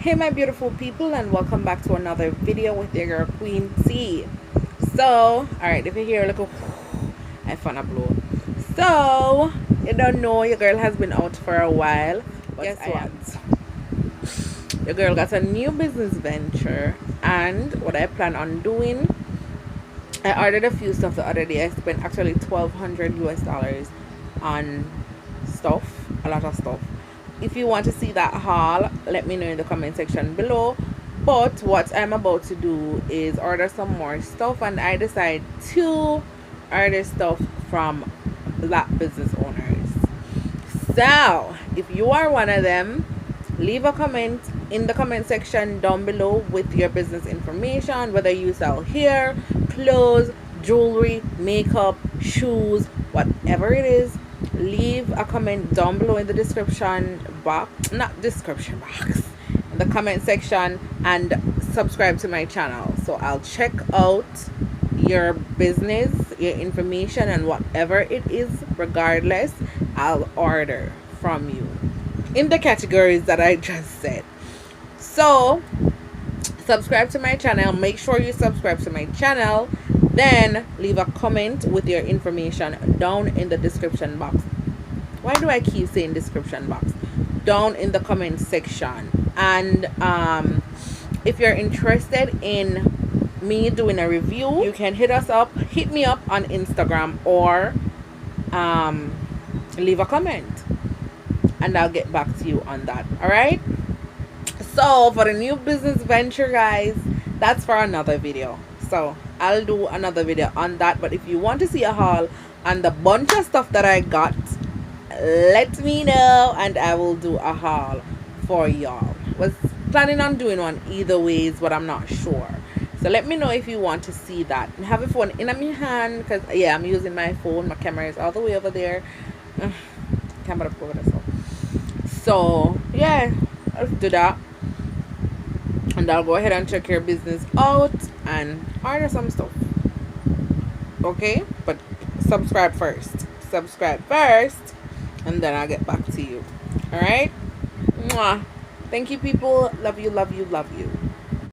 Hey my beautiful people, and welcome back to another video with your girl QueenT. So, alright, if you hear a little I found a blow. So, you don't know, your girl has been out for a while. But guess what? Your girl got a new business venture, and what I plan on doing, I ordered a few stuff the other day. I spent actually $1,200 US on stuff, a lot of stuff. If you want to see that haul, let me know in the comment section below. But what I'm about to do is order some more stuff, and I decide to order stuff from Black business owners. So if you are one of them, leave a comment in the comment section down below with your business information, whether you sell hair, clothes, jewelry, makeup, shoes, whatever it is. Leave a comment down below in the description box, not description box, in the comment section, and subscribe to my channel so I'll check out your business, your information, and whatever it is, regardless, I'll order from you in the categories that I just said. So subscribe to my channel, make sure you subscribe to my channel, then leave a comment with your information down in the description box. Why do I keep saying description box? Down in the comment section. And if you're interested in me doing a review, you can hit me up on Instagram, or leave a comment and I'll get back to you on that. All right, so for the new business venture, guys, that's for another video. So I'll do another video on that. But if you want to see a haul and the bunch of stuff that I got, let me know and I will do a haul for y'all. Was planning on doing one either ways, but I'm not sure. So let me know if you want to see that. I have a phone in my hand because yeah, I'm using my phone. My camera is all the way over there. Camera over there. So yeah, let's do that. And I'll go ahead and check your business out and order some stuff. Okay, but subscribe first, and then I'll get back to you. All right, mwah. Thank you, people. Love you, love you, love you.